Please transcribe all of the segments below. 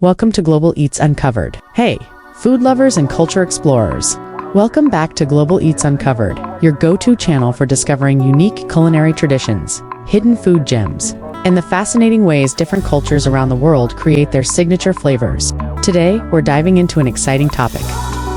Welcome to Global Eats Uncovered. Hey, food lovers and culture explorers. Welcome back to Global Eats Uncovered, your go-to channel for discovering unique culinary traditions, hidden food gems, and the fascinating ways different cultures around the world create their signature flavors. Today, we're diving into an exciting topic: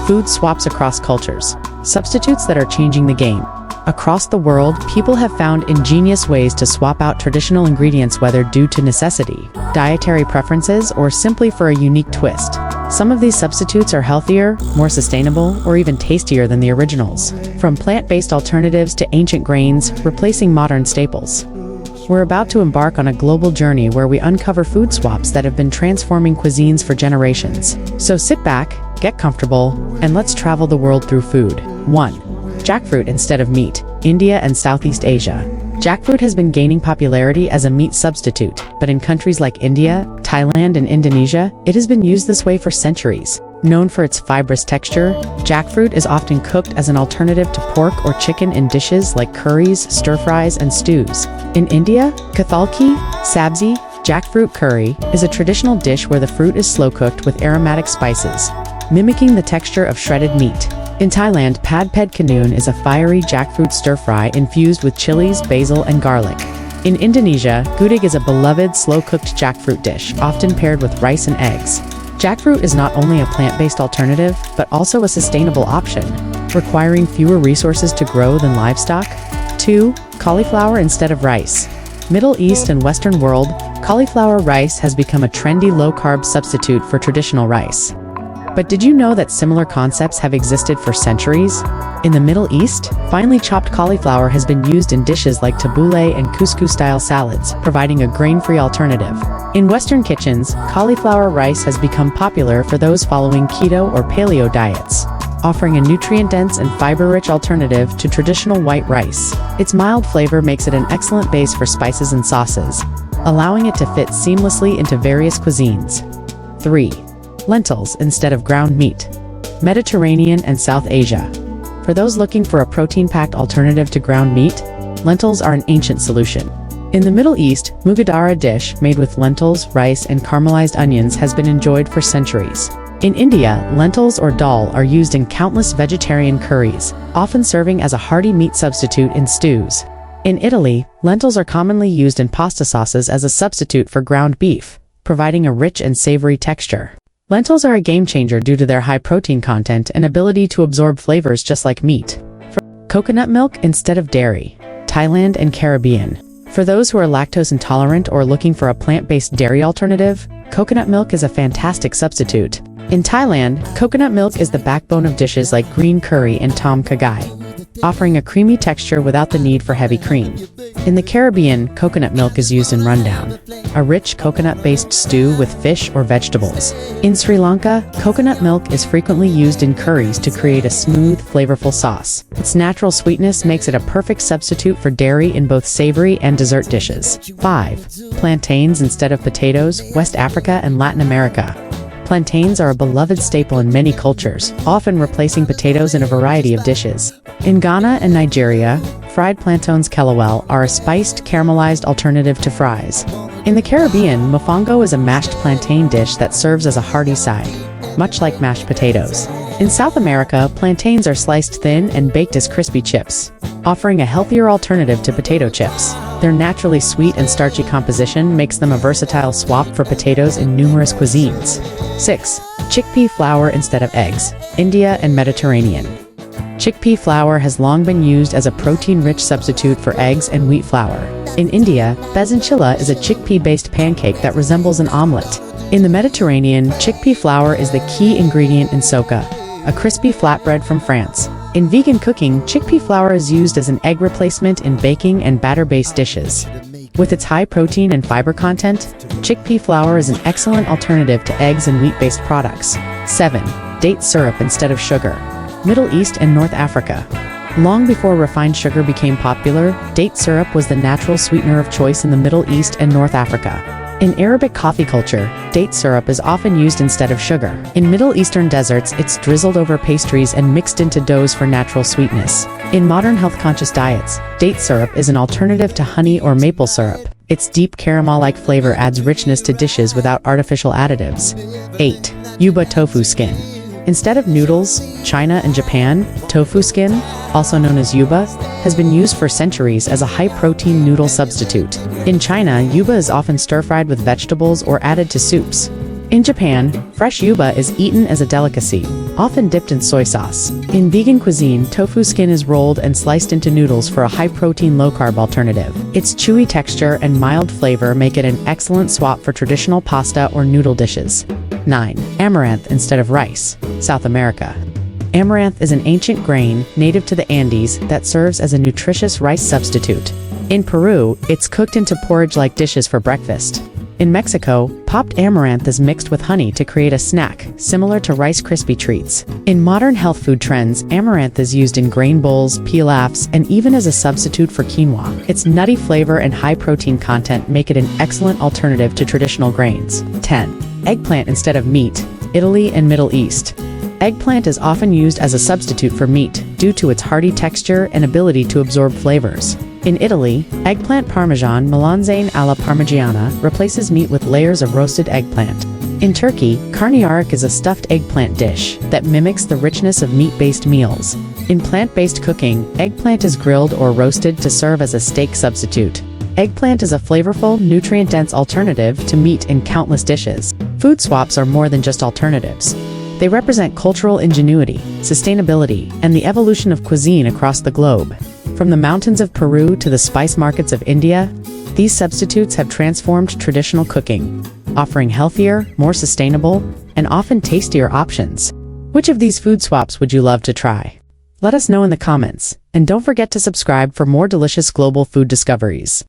food swaps across cultures, substitutes that are changing the game. Across the world, people have found ingenious ways to swap out traditional ingredients, whether due to necessity, dietary preferences, or simply for a unique twist. Some of these substitutes are healthier, more sustainable, or even tastier than the originals. From plant-based alternatives to ancient grains, replacing modern staples. We're about to embark on a global journey where we uncover food swaps that have been transforming cuisines for generations. So sit back, get comfortable, and let's travel the world through food. 1. Jackfruit instead of meat. India and Southeast Asia. Jackfruit has been gaining popularity as a meat substitute, but in countries like India, Thailand, and Indonesia, it has been used this way for centuries. Known for its fibrous texture, jackfruit is often cooked as an alternative to pork or chicken in dishes like curries, stir-fries, and stews. In India, kathalki, sabzi, jackfruit curry, is a traditional dish where the fruit is slow-cooked with aromatic spices, mimicking the texture of shredded meat. In Thailand, pad ped kanoon is a fiery jackfruit stir-fry infused with chilies, basil, and garlic. In Indonesia, gudeg is a beloved slow-cooked jackfruit dish, often paired with rice and eggs. Jackfruit is not only a plant-based alternative, but also a sustainable option, requiring fewer resources to grow than livestock. 2. Cauliflower instead of rice. Middle East and Western world, cauliflower rice has become a trendy low-carb substitute for traditional rice. But did you know that similar concepts have existed for centuries? In the Middle East, finely chopped cauliflower has been used in dishes like tabbouleh and couscous-style salads, providing a grain-free alternative. In Western kitchens, cauliflower rice has become popular for those following keto or paleo diets, offering a nutrient-dense and fiber-rich alternative to traditional white rice. Its mild flavor makes it an excellent base for spices and sauces, allowing it to fit seamlessly into various cuisines. 3. Lentils instead of ground meat. Mediterranean and South Asia. For those looking for a protein-packed alternative to ground meat, lentils are an ancient solution. In the Middle East, mugadara dish made with lentils, rice, and caramelized onions has been enjoyed for centuries. In India, lentils or dal are used in countless vegetarian curries, often serving as a hearty meat substitute in stews. In Italy, lentils are commonly used in pasta sauces as a substitute for ground beef, providing a rich and savory texture. Lentils are a game-changer due to their high protein content and ability to absorb flavors just like meat. Coconut milk instead of dairy. Thailand and Caribbean. For those who are lactose intolerant or looking for a plant-based dairy alternative, coconut milk is a fantastic substitute. In Thailand, coconut milk is the backbone of dishes like green curry and tom kha gai, offering a creamy texture without the need for heavy cream. In the Caribbean, coconut milk is used in rundown, a rich coconut-based stew with fish or vegetables. In Sri Lanka, coconut milk is frequently used in curries to create a smooth, flavorful sauce. Its natural sweetness makes it a perfect substitute for dairy in both savory and dessert dishes. 5. Plantains instead of potatoes. West Africa and Latin America. Plantains are a beloved staple in many cultures, often replacing potatoes in a variety of dishes. In Ghana and Nigeria, fried plantains kelewele are a spiced, caramelized alternative to fries. In the Caribbean, mofongo is a mashed plantain dish that serves as a hearty side, much like mashed potatoes. In South America, plantains are sliced thin and baked as crispy chips, offering a healthier alternative to potato chips. Their naturally sweet and starchy composition makes them a versatile swap for potatoes in numerous cuisines. 6. Chickpea flour instead of eggs. India and Mediterranean. Chickpea flour has long been used as a protein-rich substitute for eggs and wheat flour. In India, besanchilla is a chickpea-based pancake that resembles an omelette. In the Mediterranean, chickpea flour is the key ingredient in soka, a crispy flatbread from France. In vegan cooking, chickpea flour is used as an egg replacement in baking and batter-based dishes. With its high protein and fiber content, chickpea flour is an excellent alternative to eggs and wheat-based products. 7. Date syrup instead of sugar. Middle East and North Africa. Long before refined sugar became popular, date syrup was the natural sweetener of choice in the Middle East and North Africa. In Arabic coffee culture, date syrup is often used instead of sugar. In Middle Eastern desserts, it's drizzled over pastries and mixed into doughs for natural sweetness. In modern health-conscious diets, date syrup is an alternative to honey or maple syrup, Its deep caramel-like flavor adds richness to dishes without artificial additives. 8. Yuba tofu skin. Instead of noodles, China and Japan, tofu skin, also known as yuba, has been used for centuries as a high-protein noodle substitute. In China, yuba is often stir-fried with vegetables or added to soups. In Japan, fresh yuba is eaten as a delicacy, often dipped in soy sauce. In vegan cuisine, tofu skin is rolled and sliced into noodles for a high-protein, low-carb alternative. Its chewy texture and mild flavor make it an excellent swap for traditional pasta or noodle dishes. 9. Amaranth instead of rice. South America. Amaranth is an ancient grain, native to the Andes, that serves as a nutritious rice substitute. In Peru, it's cooked into porridge-like dishes for breakfast. In Mexico, popped amaranth is mixed with honey to create a snack, similar to Rice Krispie treats. In modern health food trends, amaranth is used in grain bowls, pilafs, and even as a substitute for quinoa. Its nutty flavor and high protein content make it an excellent alternative to traditional grains. 10. Eggplant instead of meat. Italy and Middle East. Eggplant is often used as a substitute for meat due to its hearty texture and ability to absorb flavors. In Italy, eggplant parmesan melanzane alla parmigiana replaces meat with layers of roasted eggplant. In Turkey, karnıyarık is a stuffed eggplant dish that mimics the richness of meat-based meals. In plant-based cooking, eggplant is grilled or roasted to serve as a steak substitute. Eggplant is a flavorful, nutrient-dense alternative to meat in countless dishes. Food swaps are more than just alternatives. They represent cultural ingenuity, sustainability, and the evolution of cuisine across the globe. From the mountains of Peru to the spice markets of India, these substitutes have transformed traditional cooking, offering healthier, more sustainable, and often tastier options. Which of these food swaps would you love to try? Let us know in the comments, and don't forget to subscribe for more delicious global food discoveries.